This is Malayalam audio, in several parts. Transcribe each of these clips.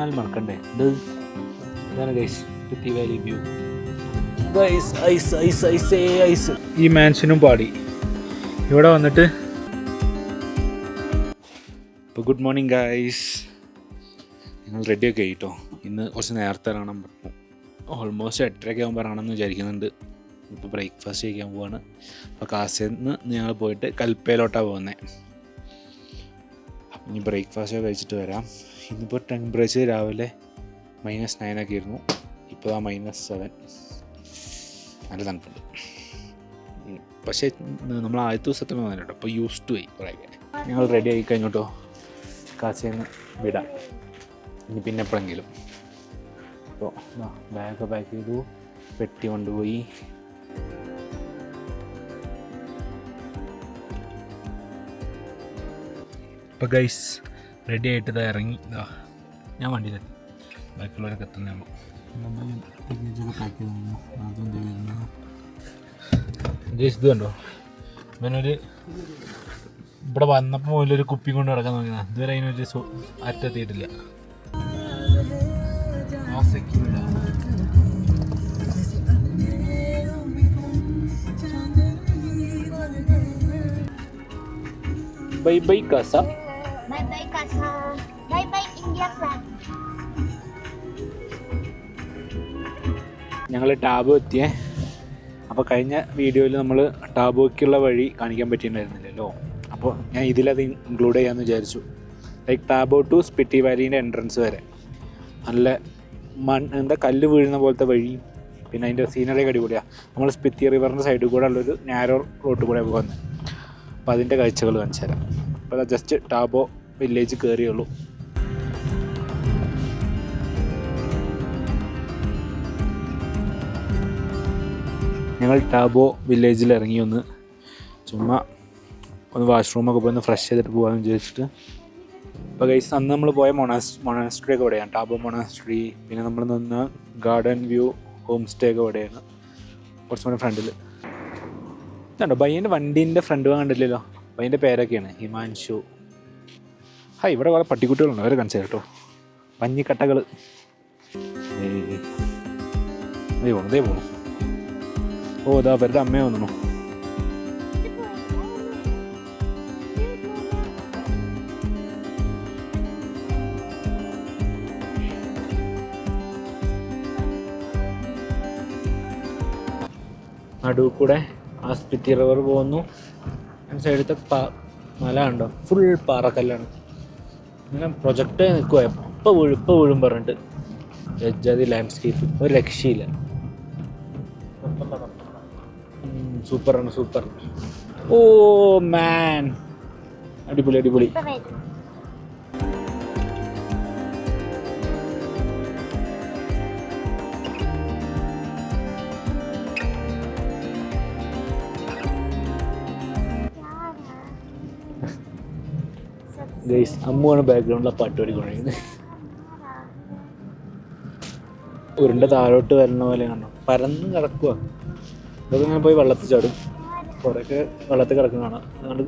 ചാനൽ മറക്കണ്ടേ. ഇതാണ് guys Spiti valley view. Guys ice ice ice ice. ഈ മാൻഷനും പാടി ഇവിടെ വന്നിട്ട്. ഇപ്പോൾ ഗുഡ് മോർണിംഗ് ഗൈസ്. ഞങ്ങൾ റെഡിയൊക്കെ ആയിട്ടോ. ഇന്ന് കുറച്ച് നേരത്തെ ഇറങ്ങണം പറഞ്ഞു. ഓൾമോസ്റ്റ് 8:30 ആകുമ്പോൾ ഇറങ്ങണമെന്ന് വിചാരിക്കുന്നുണ്ട്. ഇപ്പോൾ ബ്രേക്ക്ഫാസ്റ്റ് കഴിക്കാൻ പോവാണ്. അപ്പോൾ കാസിൽ നിന്ന് ഞങ്ങൾ പോയിട്ട് കൽപ്പയിലോട്ടാണ് പോകുന്നത്. ഇനി ബ്രേക്ക്ഫാസ്റ്റ് കഴിച്ചിട്ട് വരാം. ഇന്നിപ്പോൾ ടെമ്പറേച്ചർ രാവിലെ -9 ഒക്കെ ആയിരുന്നു. ഇപ്പോൾ -7. നല്ല തണുപ്പുണ്ട്. പക്ഷേ നമ്മൾ ആദ്യത്തെ ദിവസത്തിൽ വന്നിട്ടോ. അപ്പോൾ യൂസ് ടു ആയി കുറേയൊക്കെ. ഞങ്ങൾ റെഡി ആയി കഴിഞ്ഞിട്ടോ കാസിൽ നിന്ന് വിടാം. ഇനി പിന്നെ എപ്പോഴെങ്കിലും. അപ്പോൾ ബാഗ് പാക്ക് ചെയ്തു, പെട്ടി കൊണ്ടുപോയി. ഇപ്പോൾ ഗൈസ് റെഡി ആയിട്ട് ഇതാ ഇറങ്ങി. ഞാൻ വണ്ടിയിലെത്തി. ബാക്കിയുള്ളവരൊക്കെ എത്തുന്നുള്ളൂ. ലഗേജൊക്കെ പാക്ക് ചെയ്തു. ഗൈസ് ഇത് കണ്ടോ, ഇവനൊരു ഇവിടെ വന്നപ്പോൾ മുതലൊരു കുപ്പി കൊണ്ട് കിടക്കാൻ നോക്കിയതാണ്. ഇതുവരെ അതിനൊരു അറ്റെത്തിയിട്ടില്ല. ബൈ ബൈ കാസ. Bye bye Kasa. Bye bye India flag. ഞങ്ങൾ ടാബോ എത്തിയേ. അപ്പോൾ കഴിഞ്ഞ വീഡിയോയിൽ നമ്മൾ ടാബോയ്ക്കുള്ള വഴി കാണിക്കാൻ പറ്റിയിട്ടുണ്ടായിരുന്നില്ലല്ലോ. അപ്പോൾ ഞാൻ ഇതിലത് ഇൻക്ലൂഡ് ചെയ്യാമെന്ന് വിചാരിച്ചു. ലൈക്ക് ടാബോ ടു സ്പിറ്റി വാലീൻ്റെ എൻട്രൻസ് വരെ നല്ല എന്താ കല്ല് വീഴുന്ന പോലത്തെ വഴി. പിന്നെ അതിൻ്റെ സീനറിയൊക്കെ അടിപൊളിയാണ്. നമ്മൾ സ്പിത്തി റിവറിൻ്റെ സൈഡിൽ കൂടെ ഉള്ളൊരു നാരോ റോഡ് കൂടെ പോകുന്നത്. അപ്പോൾ അതിൻ്റെ കാഴ്ചകൾ കാണിച്ചു തരാം. അപ്പോൾ അത് ജസ്റ്റ് ടാബോ വില്ലേജ് കയറിയുള്ളൂ. ഞങ്ങൾ ടാബോ വില്ലേജിൽ ഇറങ്ങി ചുമ്മാ ഒന്ന് വാഷ്റൂമൊക്കെ പോയി ഒന്ന് ഫ്രഷ് ചെയ്തിട്ട് പോകാമെന്ന് വിചാരിച്ചിട്ട്. അപ്പോൾ ഗൈസ് അന്ന് നമ്മൾ പോയ മൊണാസ്ട്രി ഒക്കെ ഇവിടെയാണ്. ടാബോ മൊണാസ്ട്രി. പിന്നെ നമ്മൾ നിന്ന് ഗാർഡൻ വ്യൂ ഹോം സ്റ്റേ ഒക്കെ ഇവിടെയാണ്, കുറച്ചും കൂടെ ഫ്രണ്ടിൽ. ഇതുണ്ടോ ബയ്യൻ്റെ വണ്ടീൻ്റെ ഫ്രണ്ട് കണ്ടില്ലല്ലോ. ബയ്യൻ്റെ പേരൊക്കെയാണ് ഹിമാൻഷു. ഇവിടെ കുറേ പട്ടിക്കുട്ടികളുണ്ട്, അവരെ കാണിച്ചു കേട്ടോ. പഞ്ഞിക്കട്ടകൾ. ദേ പോണു. ഓ ഇതാ അവരുടെ അമ്മയെ വന്നു. നടുവ് കൂടെ ആ സ്പിറ്റി റിവർ പോകുന്നു. സൈഡത്തെ മല ഉണ്ടോ, ഫുൾ പാറക്കല്ലാണ്. ഇങ്ങനെ പ്രൊജക്റ്റ് നിൽക്കുക. എപ്പോൾ വീഴും പറഞ്ഞിട്ട്. ജഡ്ജാതി ലാൻഡ്സ്കേപ്പ്, ഒരു രക്ഷയില്ല. സൂപ്പറാണ്, സൂപ്പർ. ഓ മാൻ, അടിപൊളി. ഗൈസ് അമ്മുവാണ് ബാക്ക്ഗ്രൗണ്ടിലെ പാട്ട് പാടിക്കൊണ്ടിരിക്കുന്നത്. ഉരുണ്ട താഴോട്ട് വരുന്ന പോലെ കണ്ടോ, പരന്ന് കിടക്കുക. ഇതൊക്കെ ഇങ്ങനെ പോയി വെള്ളത്തിൽ ചാടും. കുറേയൊക്കെ വെള്ളത്തിൽ കിടക്കുന്നതാണ്. അതുകൊണ്ട്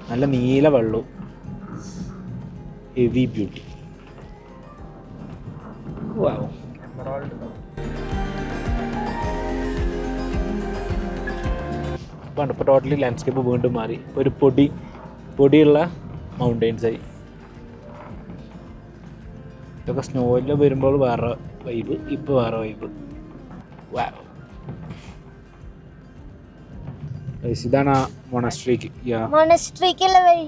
നല്ല നീല വെള്ളവും ഹെവി ബ്യൂട്ടി. വാവ്. ഇപ്പോൾ ടോട്ടലി ലാൻഡ്സ്കേപ്പ് വീണ്ടും മാറി. ഒരു പൊടിയുള്ള മൗണ്ടെയിൻസായി. ഇതൊക്കെ സ്നോയിൽ വരുമ്പോൾ വേറെ വൈബ്, ഇപ്പോൾ വേറെ വൈബ്. വാവ്. ഇതാണ് ആ മൊണാസ്ട്രിക്ക്. മൊണാസ്ട്രിക്കുള്ള വഴി.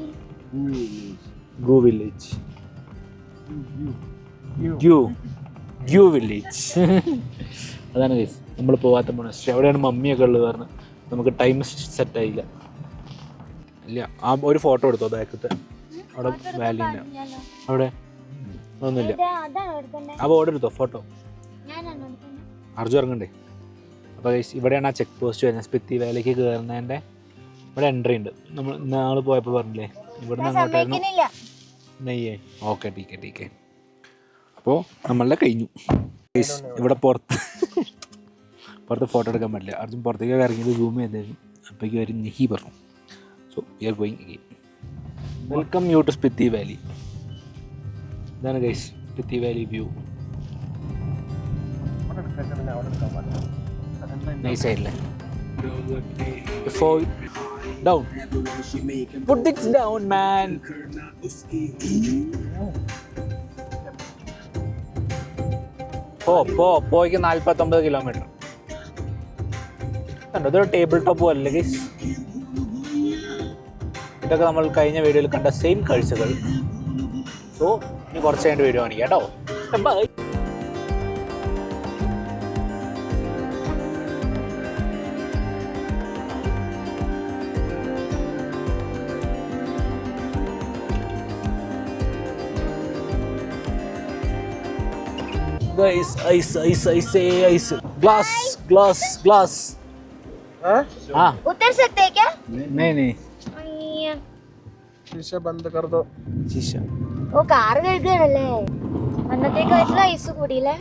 ഗൂ വില്ലേജ്. ഗ്യൂ വില്ലേജ്. അതാണ് ഗൈസ് നമ്മൾ പോവാത്ത മൊണാസ്ട്രി. അവിടെയാണ് മമ്മിയൊക്കെ ഉള്ളത്. കാരണം നമുക്ക് ടൈം സെറ്റായില്ല. ഇല്ല, ആ ഒരു ഫോട്ടോ എടുത്തോ ബാക്കത്തെ. അവിടെ വാലിൻ്റെ അവിടെ ഒന്നുമില്ല. ആ ബോർഡ് എടുത്തോ ഫോട്ടോ. അർജു ഇറങ്ങണ്ടേ. അപ്പോൾ ഇവിടെയാണ് ആ ചെക്ക് പോസ്റ്റ് വരുന്നത്. സ്പിത്തി വാലിക്ക് കയറുന്നതിൻ്റെ ഇവിടെ എൻട്രി ഉണ്ട്. നമ്മൾ നാളെ പോയപ്പോൾ പറഞ്ഞില്ലേ, ഇവിടെ നിന്ന് അങ്ങോട്ടായിരുന്നു നെയ്യേ. ഓക്കെ ടീക്കെ. അപ്പോൾ നമ്മളുടെ കഴിഞ്ഞു. ഇവിടെ പുറത്ത് ഫോട്ടോ എടുക്കാൻ പറ്റില്ല. അർജുൻ പുറത്തേക്ക് ഇറങ്ങിയത് സൂം ചെയ്തായിരുന്നു. അപ്പോഴേക്കും ഒരു നെഹി പറഞ്ഞു. So we are going again. Welcome you to Spiti valley. ഇതാണ് guys Spiti valley view. Nice ആയില്ലേ? Fall down. Put it down, man. പോയിക്ക് 49 കിലോമീറ്റർ. കണ്ടോ, ഇതൊരു ടേബിൾ ടോപ്പ് പോലെ ഗൈസ്. ഇതൊക്കെ നമ്മൾ കഴിഞ്ഞ വീഡിയോയിൽ കണ്ട സെയിം കാഴ്ചകൾ. സോ ഇനി കുറച്ച് കഴിഞ്ഞിട്ട് വീഡിയോ കാണിക്കാം കേട്ടോ. ബൈ. Guys, ice. Glass. हाँ. उतर सकते हैं क्या? नहीं. शीशा बंद कर दो. शीशा. ഓ കാർ കഴുകണല്ലേ? അന്നത്തേക്ക് വെച്ചില്ല ഐസ് കൂടിയില്ലേ?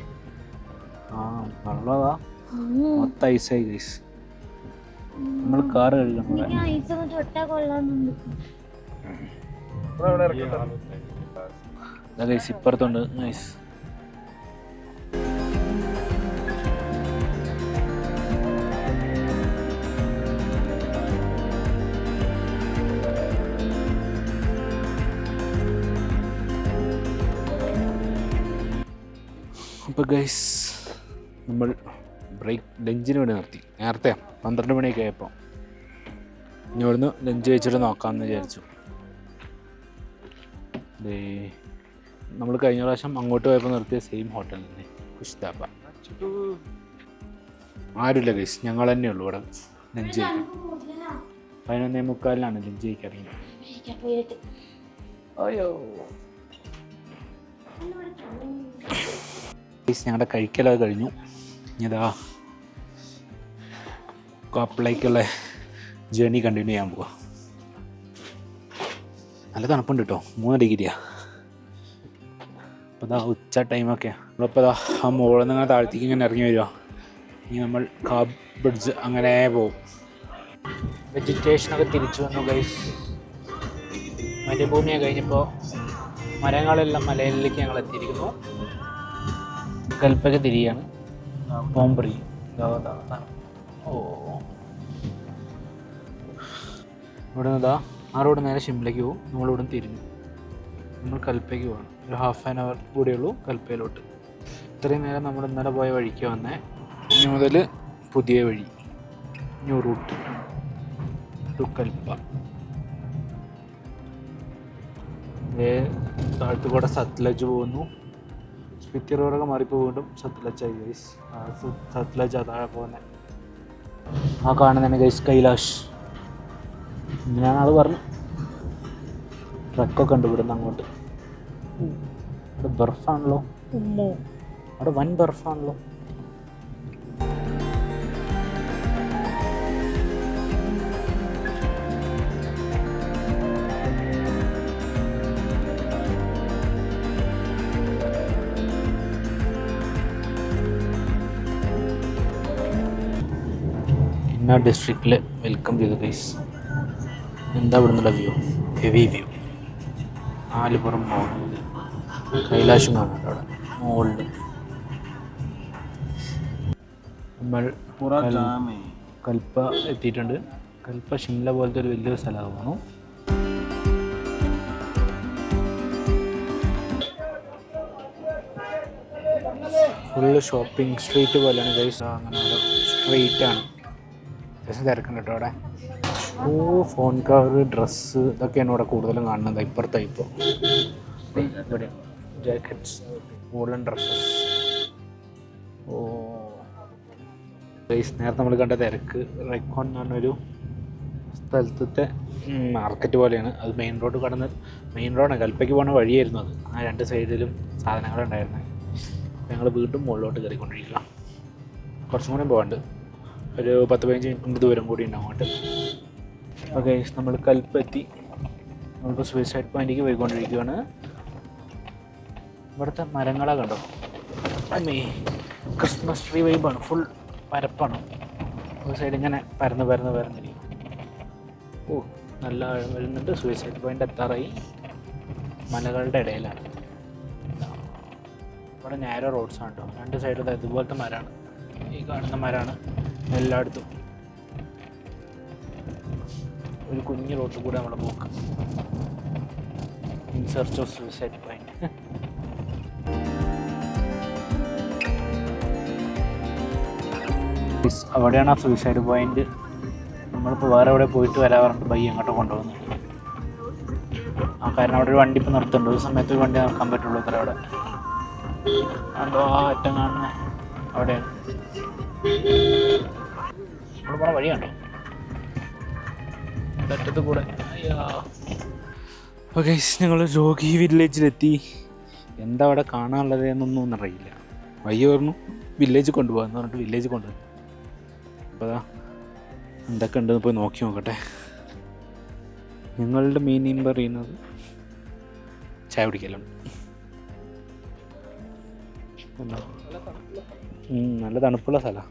നല്ലതാ. മൊത്തം ഐസായി ഗൈസ്. നമ്മൾ കാർ കഴുകണം. എനിക്ക് ഐസ് ഒന്ന് തൊട്ടാ കൊള്ളാന്നുണ്ട്. ഗൈസ് ഇപ്പുറത്തുണ്ട്. നൈസ്. അപ്പോൾ ഗൈസ് നമ്മൾ ലഞ്ചിന് വേണ്ടി നിർത്തി. നേരത്തെ 12 മണിയൊക്കെ ആയപ്പോൾ ഇനി ഇവിടുന്ന് ലഞ്ച് കഴിച്ചിട്ട് നോക്കാമെന്ന് വിചാരിച്ചു. നമ്മൾ കഴിഞ്ഞ പ്രാവശ്യം അങ്ങോട്ട് പോയപ്പോൾ നിർത്തിയ സെയിം ഹോട്ടലിൽ തന്നെ കുഷ്താബ. ആരുമില്ല ഗൈസ്, ഞങ്ങൾ തന്നെ ഉള്ളൂ ഇവിടെ ലഞ്ച് കഴിക്കാൻ. 11:45 ലഞ്ച് കഴിക്കാറില്ല. അയ്യോ ഞങ്ങളുടെ കഴിക്കലൊക്കെ കഴിഞ്ഞു. ഇതാ കാപ്പിലേക്കുള്ള ജേർണി കണ്ടിന്യൂ ചെയ്യാൻ പോവാ. നല്ല തണുപ്പുണ്ട് കേട്ടോ, 3 ഡിഗ്രിയാണ്. അപ്പോൾ ഇതാ ഉച്ച ടൈമൊക്കെ നമ്മളിപ്പോൾ ഇതാ ആ മുകളിൽ നിന്ന് ഇങ്ങനെ താഴത്തേക്ക് ഇങ്ങനെ ഇറങ്ങി വരിക. ഇനി നമ്മൾ കാബ് ബ്രിഡ്ജ് അങ്ങനെ പോവും. വെജിറ്റേഷനൊക്കെ തിരിച്ചു വന്നു ഗൈസ്. മരുഭൂമിയൊക്കെ കഴിഞ്ഞപ്പോൾ മരങ്ങളെല്ലാം മലയിലേക്ക് ഞങ്ങൾ എത്തിയിരിക്കുന്നു. കൽപ്പൊക്കെ തിരിയാണ്. പോംബ്രി. ഓ ഇവിടെ നിന്ന് ഇതാ ആ റോഡ് നേരെ ഷിംലയ്ക്ക് പോകും. നമ്മളിവിടെ നിന്ന് തിരിഞ്ഞു നമ്മൾ കൽപ്പയ്ക്ക് പോകണം. ഒരു ഹാഫ് ആൻ അവർ കൂടിയുള്ളൂ കൽപ്പയിലോട്ട്. ഇത്രയും നേരം നമ്മൾ ഇന്നലെ പോയ വഴിക്ക് വന്നേ. ഇനി മുതൽ പുതിയ വഴി, ന്യൂ റൂട്ട് ടു കൽപ്പ. താഴത്തു കൂടെ സത്ലജ് പോകുന്നു. സ്പിത്തി റോഡൊക്കെ മാറിപ്പോൾ വീണ്ടും സത്ലജായി ഗൈസ്. സത്ലജ് താഴെ പോകുന്നത്. ആ കാണുന്നതാണ് ഗൈസ് കൈലാഷ്. ഇങ്ങനെയാണ് ആൾ പറഞ്ഞു. ട്രക്കൊക്കെ ഉണ്ട് ഇവിടുന്ന് അങ്ങോട്ട്. അവിടെ ബർഫാണല്ലോ, അവിടെ വൻ ബർഫാണല്ലോ. ഇന്ന ഡിസ്ട്രിക്റ്റിൽ വെൽക്കം ചെയ്തു ഗൈസ്. എന്താ ഇവിടെ നിന്നുള്ള വ്യൂ? Heavy view. 4 പുറം പോകുന്നത് കൈലാശം കാണുന്നുണ്ട് അവിടെ മുകളിൽ. നമ്മൾ കൽപ്പ എത്തിയിട്ടുണ്ട്. കൽപ്പ ഷിംല പോലത്തെ ഒരു വലിയൊരു സ്ഥലമാണ്. ഫുള്ള് ഷോപ്പിംഗ് സ്ട്രീറ്റ് പോലെയാണ് ഗൈസ്. അങ്ങനെ ഒരു സ്ട്രീറ്റാണ്. ജസ്റ്റ് തിരക്കുണ്ട് കേട്ടോ അവിടെ. ഫോൺ കവർ, ഡ്രസ്സ് ഇതൊക്കെയാണ് ഇവിടെ കൂടുതലും കാണുന്നത്. ഇപ്പുറത്തെ ഇപ്പോൾ ഇവിടെ ജാക്കറ്റ്സ്, വൂളൻ ഡ്രസ്സസ്. ഗൈസ് നേരത്തെ നമ്മൾ കണ്ട തിരക്ക് റെക്കോൺ എന്ന് പറഞ്ഞൊരു സ്ഥലത്തെ മാർക്കറ്റ് പോലെയാണ്. അത് മെയിൻ റോഡ് കടന്ന്, മെയിൻ റോഡാണ്, കൽപ്പയ്ക്ക് പോകുന്ന വഴിയായിരുന്നു അത്. ആ 2 സൈഡിലും സാധനങ്ങളുണ്ടായിരുന്നു. ഞങ്ങൾ വീണ്ടും മുകളിലോട്ട് കയറിക്കൊണ്ടിരിക്കുക. കുറച്ചും കൂടി പോകാണ്ട്, ഒരു 10-15 മിനിറ്റ് ദൂരം കൂടി ഉണ്ട് അങ്ങോട്ട്. അപ്പോൾ ഗൈസ് നമ്മൾ കൽപ്പെത്തി. നമ്മളിപ്പോൾ സൂയിസൈഡ് പോയിന്റിലേക്ക് പോയിക്കൊണ്ടിരിക്കുകയാണ്. ഇവിടുത്തെ മരങ്ങളെ കണ്ടോ? അമ്മേ, ക്രിസ്മസ് ട്രീ വൈബാണ്. ഫുൾ പരപ്പാണ്. ഒരു സൈഡ് ഇങ്ങനെ പരന്നിരിക്കും. ഓ നല്ല ആഴം വരുന്നുണ്ട്. സൂയിസൈഡ് പോയിന്റ് എത്താറായി. മലകളുടെ ഇടയിലാണ്. ഇവിടെ നേരെ റോഡ്സാണ് കേട്ടോ. 2 സൈഡിൽ ഇതുപോലത്തെ മരമാണ്, ഈ കാണുന്ന മരമാണ് എല്ലായിടത്തും. ഒരു കുഞ്ഞു റോഡിൽ കൂടെ നമ്മളെ പോക്ക്. In search of suicide point. അവിടെയാണ് ആ സൂസൈഡ് പോയിന്റ്. നമ്മളിപ്പോൾ വേറെ എവിടെ പോയിട്ട് വരാറുണ്ട്, ബൈ അങ്ങോട്ട് കൊണ്ടുപോകുന്നുണ്ട്. ആ കാരണം അവിടെ ഒരു വണ്ടി ഇപ്പോൾ നിർത്തുന്നുണ്ട്. ഒരു സമയത്ത് ഒരു വണ്ടി നിർക്കാൻ പറ്റുള്ളൂ ഇത്ര അവിടെ. അതോ ആ അറ്റം കാണുന്ന അവിടെയാണ് നമ്മൾ പോണ വഴിയാണോ അറ്റത്ത് കൂടെ. ഓക്കെ, ഞങ്ങൾ ജോഗി വില്ലേജിലെത്തി. എന്താ അവിടെ കാണാനുള്ളത് എന്നൊന്നും അറിയില്ല. വയ്യ പറഞ്ഞു വില്ലേജ് കൊണ്ടുപോകാമെന്ന് പറഞ്ഞിട്ട് വില്ലേജ് കൊണ്ടുപോയി. അപ്പോൾ അതാ എന്തൊക്കെ ഉണ്ടെന്ന് പോയി നോക്കി നോക്കട്ടെ. ഞങ്ങളുടെ മീനിങ് പറയുന്നത് ചായ കുടിക്കലാണ്. നല്ല തണുപ്പുള്ള സ്ഥലമാണ്,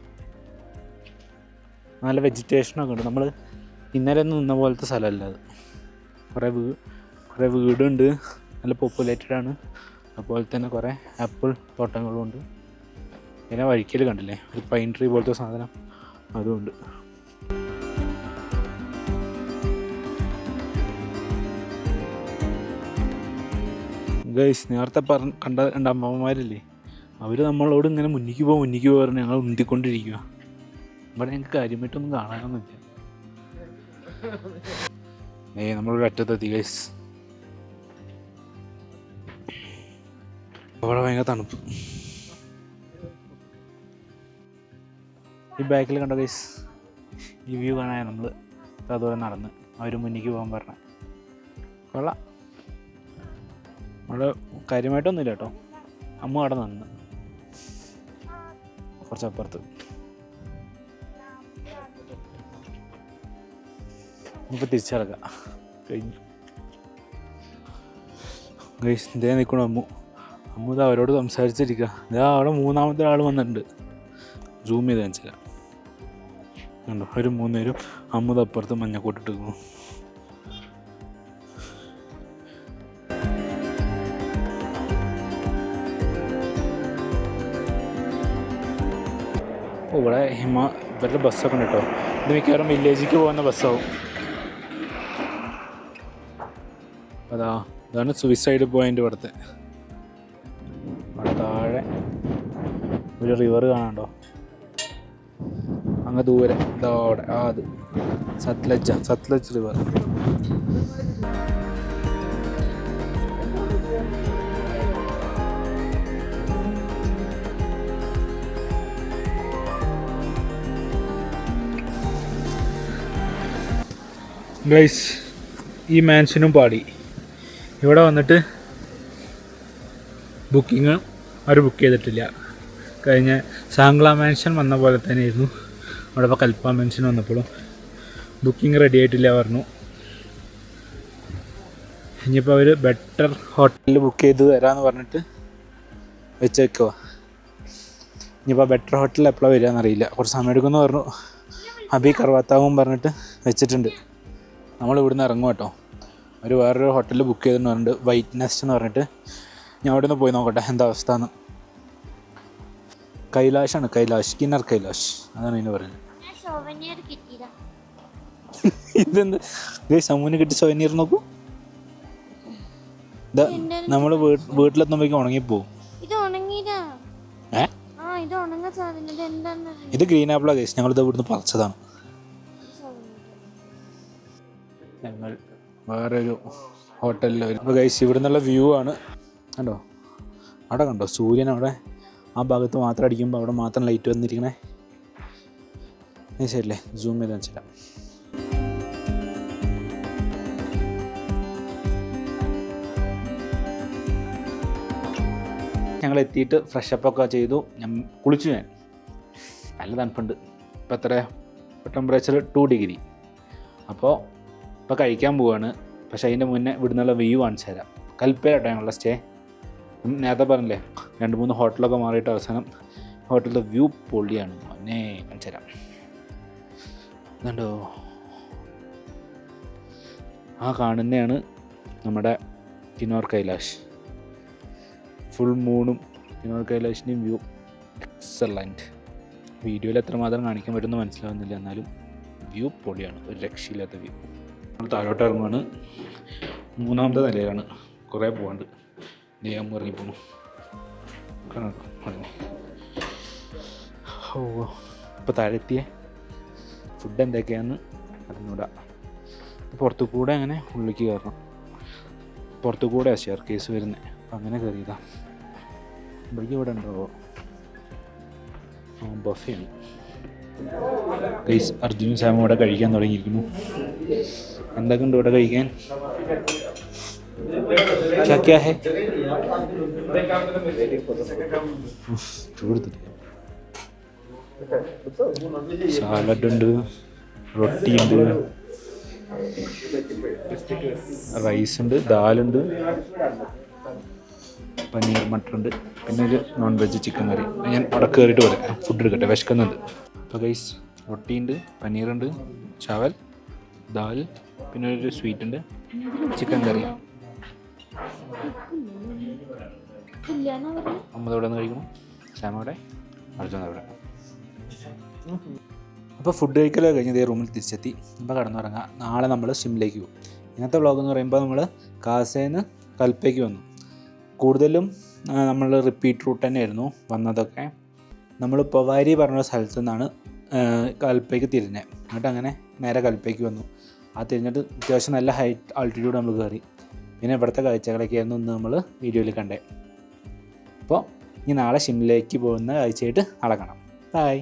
നല്ല വെജിറ്റേഷനൊക്കെ ഉണ്ട്. നമ്മൾ ഇന്നലെ ഒന്നും നിന്ന പോലത്തെ സ്ഥലമല്ല അത്. കുറേ വീടുണ്ട്, നല്ല പോപ്പുലേറ്റഡ് ആണ്. അതുപോലെ തന്നെ കുറേ ആപ്പിൾ തോട്ടങ്ങളും ഉണ്ട്. പിന്നെ വഴിക്കൽ കണ്ടില്ലേ, ഒരു പൈൻ ട്രീ പോലത്തെ സാധനം അതുമുണ്ട്. ഗൈസ്, നേരത്തെ കണ്ട 2 അമ്മമാരില്ലേ, അവർ നമ്മളോട് ഇങ്ങനെ മുന്നിക്ക് പറഞ്ഞ് ഞങ്ങൾ ഉന്തിക്കൊണ്ടിരിക്കുക. ഇവിടെ ഞങ്ങൾക്ക് കാര്യമായിട്ടൊന്നും കാണാനൊന്നുമില്ല. നമ്മളൊരു അറ്റത്തെത്തി ഗൈസ്. അവിടെ ഭയങ്കര തണുപ്പ്. ഈ ബാക്കിൽ കണ്ട ഗൈസ്, ഈ വ്യൂ കാണാൻ നമ്മൾ അതുപോലെ നടന്ന് അവർ മുന്നിക്ക് പോകാൻ പറഞ്ഞ കൊള്ളാം. അവിടെ കാര്യമായിട്ടൊന്നുമില്ല കേട്ടോ. അമ്മ അവിടെ നിന്ന് കുറച്ചപ്പുറത്ത്. നമുക്ക് തിരിച്ചിറക്കാം. കഴിഞ്ഞു ഗൈസ്. ഇതേ നിൽക്കണം അമ്മ ഇത് അവരോട് സംസാരിച്ചിരിക്കുക. ഇതാ അവിടെ 3ാമത്തെ ആൾ വന്നിട്ടുണ്ട്. സൂം ചെയ്ത് കാണിച്ചില്ല കണ്ടോ, ഒരു 3 പേരും അമ്മത് അപ്പുറത്ത് മഞ്ഞക്കോട്ടിട്ട് നിൽക്കുന്നു. ഇവിടെ ഇവരുടെ ബസ്സൊക്കെ ഉണ്ട് കേട്ടോ. ഇത് മിക്കവാറും വില്ലേജിലേക്ക് പോകുന്ന ബസ്സാവും. ഇതാണ് സൂയിസൈഡ് പോയിന്റ്. ഇവിടുത്തെ അവിടെ താഴെ ഒരു റിവർ കാണാണ്ടോ, അങ്ങ് ദൂരെ ഇതോടെ അത് സത്ലജ് റിവർ. ഗൈസ്, ഈ മാൻഷനും പാടി ഇവിടെ വന്നിട്ട് ബുക്കിങ് അവർ ബുക്ക് ചെയ്തിട്ടില്ല. കഴിഞ്ഞ സാംഗ്ല മാൻഷൻ വന്ന പോലെ തന്നെയായിരുന്നു അവിടെ. ഇപ്പോൾ കൽപ്പ മാൻഷൻ വന്നപ്പോഴും ബുക്കിംഗ് റെഡി ആയിട്ടില്ല പറഞ്ഞു. ഇനിയിപ്പോൾ അവർ ബെറ്റർ ഹോട്ടലിൽ ബുക്ക് ചെയ്ത് തരാമെന്ന് പറഞ്ഞിട്ട് വെച്ചേക്കുക. ഇനിയിപ്പോൾ ബെറ്റർ ഹോട്ടലിൽ എപ്പോഴാണ് വരികയെന്നറിയില്ല, കുറച്ച് സമയം എടുക്കുമെന്ന് പറഞ്ഞു. അബി കർവാത്താവും പറഞ്ഞിട്ട് വെച്ചിട്ടുണ്ട്. നമ്മൾ ഇവിടുന്ന് ഇറങ്ങും കേട്ടോ. ഒരു വേറൊരു ഹോട്ടലിൽ ബുക്ക് ചെയ്തെന്ന് പറഞ്ഞിട്ട്, വൈറ്റ് നെസ്റ്റ് എന്ന് പറഞ്ഞിട്ട്. ഞാൻ അവിടെ നിന്ന് പോയി നോക്കട്ടെ എന്താ അവസ്ഥ എന്ന്. കൈലാഷാണ്, കിന്നർ കൈലാഷ് അതാണ് ഇതിന് പറയുന്നത്. ഇതെന്ത് സമൂന് കിട്ടി സോവനീർ നോക്കൂ. ഇതാ നമ്മൾ വീട്ടിലെത്തുമ്പോഴേക്കും ഉണങ്ങിപ്പോവും. ഇത് ഗ്രീൻ ആപ്പിളാ ഗൈസ്. ഞങ്ങളിത് ഇവിടുന്ന് പറിച്ചതാണ്. ഞങ്ങൾ വേറൊരു ഹോട്ടലിൽ വരുമ്പോൾ ഗൈസ് ഇവിടെ നിന്നുള്ള വ്യൂ ആണ് കണ്ടോ. അവിടെ കണ്ടോ സൂര്യൻ അവിടെ ആ ഭാഗത്ത് മാത്രം അടിക്കുമ്പോൾ അവിടെ മാത്രം ലൈറ്റ് വന്നിരിക്കണേ. ശരിയല്ലേ, സൂം ചെയ്ത് വെച്ചില്ല. ഞങ്ങൾ എത്തിയിട്ട് ഫ്രഷപ്പൊക്കെ ചെയ്തു. ഞാൻ കുളിച്ചു. ഞാൻ നല്ല തണുപ്പുണ്ട്. ഇപ്പോൾ എത്ര ടെമ്പറേച്ചർ 2 ഡിഗ്രി. അപ്പോൾ ഇപ്പോൾ കഴിക്കാൻ പോവുകയാണ്. പക്ഷേ അതിൻ്റെ മുന്നേ ഇവിടുന്നുള്ള വ്യൂ കാണിച്ചു തരാം. കൽപ്പയിലാട്ടോ ഞങ്ങളുടെ സ്റ്റേ. നേരത്തെ പറഞ്ഞില്ലേ 2-3 ഹോട്ടലൊക്കെ മാറിയിട്ട് അവസാനം ഹോട്ടലിലെ വ്യൂ പൊളിയാണ്. എന്നെ കാണിച്ചു തരാം. ഇതുണ്ടോ, ആ കാണുന്നതാണ് നമ്മുടെ കിന്നർ കൈലാഷ്. ഫുൾ മൂണും നോർത്ത് കൈലാഷിൻ്റെയും വ്യൂ എക്സലൻറ്റ്. വീഡിയോയിൽ എത്രമാത്രം കാണിക്കാൻ പറ്റുമെന്ന് മനസ്സിലാവുന്നില്ല, എന്നാലും വ്യൂ പൊളിയാണ്, ഒരു രക്ഷയില്ലാത്ത വ്യൂ. നമ്മൾ താഴോട്ട് ഇറങ്ങുവാണ്. 3ാമത്തെ നിലയിലാണ്, കുറേ പോകാണ്ട്. ഞാൻ ഇറങ്ങി പോകണം. ഓ, ഇപ്പോൾ താഴെത്തിയ ഫുഡ് എന്തൊക്കെയാണെന്ന് അറിഞ്ഞൂടാ. പുറത്തു കൂടെ അങ്ങനെ ഉള്ളിലേക്ക് കയറണം. പുറത്തു കൂടെ ഷെയർ കേസ് വരുന്നത്, അപ്പം അങ്ങനെ കയറിയതാ. ഇവിടേക്ക് ഇവിടെ ഉണ്ടോ? ബഫയാണ് ഗൈസ്. അർജുനും സാമും ഇവിടെ കഴിക്കാൻ തുടങ്ങിയിരിക്കുന്നു. എന്തൊക്കെ ഉണ്ട് ഇവിടെ കഴിക്കാൻ? क्या है? സാലഡ് ഉണ്ട്, റൊട്ടി ഉണ്ട്, റൈസ് ഉണ്ട്, ദാലുണ്ട്, പനീർ മട്ടർ ഉണ്ട്, പിന്നെ ഒരു നോൺ വെജ് ചിക്കൻ കറി. ഞാൻ അവിടെ കയറിയിട്ട് വരാം, ഫുഡ് എടുക്കട്ടെ, വിശക്കുന്നുണ്ട്. അപ്പോൾ ഗൈസ്, റൊട്ടി ഉണ്ട്, പനീറുണ്ട്, ചാവൽ, ദാൽ, പിന്നെ ഒരു സ്വീറ്റ് ഉണ്ട്, ചിക്കൻ കറി. നമ്മളിവിടെ നിന്ന് കഴിക്കണം. സാമോടെ അർജുന അവിടെ. അപ്പോൾ ഫുഡ് കഴിക്കലൊക്കെ കഴിഞ്ഞ് ഇതേ റൂമിൽ തിരിച്ചെത്തി. ഇപ്പോൾ കടന്നുറങ്ങാം. നാളെ നമ്മൾ ഷിംലയിലേക്ക് പോകും. ഇന്നത്തെ വ്ളോഗ് എന്ന് പറയുമ്പോൾ നമ്മൾ കാസേന്ന് കൽപ്പയ്ക്ക് വന്നു. കൂടുതലും നമ്മൾ റിപ്പീറ്റ് റൂട്ട് തന്നെയായിരുന്നു വന്നതൊക്കെ. നമ്മൾ പൊവാരി പറഞ്ഞ സ്ഥലത്തു നിന്നാണ് കൽപ്പയ്ക്ക് തിരിഞ്ഞത്. എന്നിട്ട് അങ്ങനെ നേരെ കൽപ്പയ്ക്ക് വന്നു. ആ തിരിഞ്ഞിട്ട് അത്യാവശ്യം നല്ല ഹൈറ്റ് ആൾട്ടിറ്റ്യൂഡ് നമ്മൾ കയറി. പിന്നെ ഇവിടുത്തെ കാഴ്ചകളൊക്കെയായിരുന്നു ഇന്ന് നമ്മൾ വീഡിയോയിൽ കണ്ടത്. അപ്പോൾ ഇനി നാളെ ഷിംലയിലേക്ക് പോകുന്ന കാഴ്ചയായിട്ട് നാളെ കാണാം. ബൈ.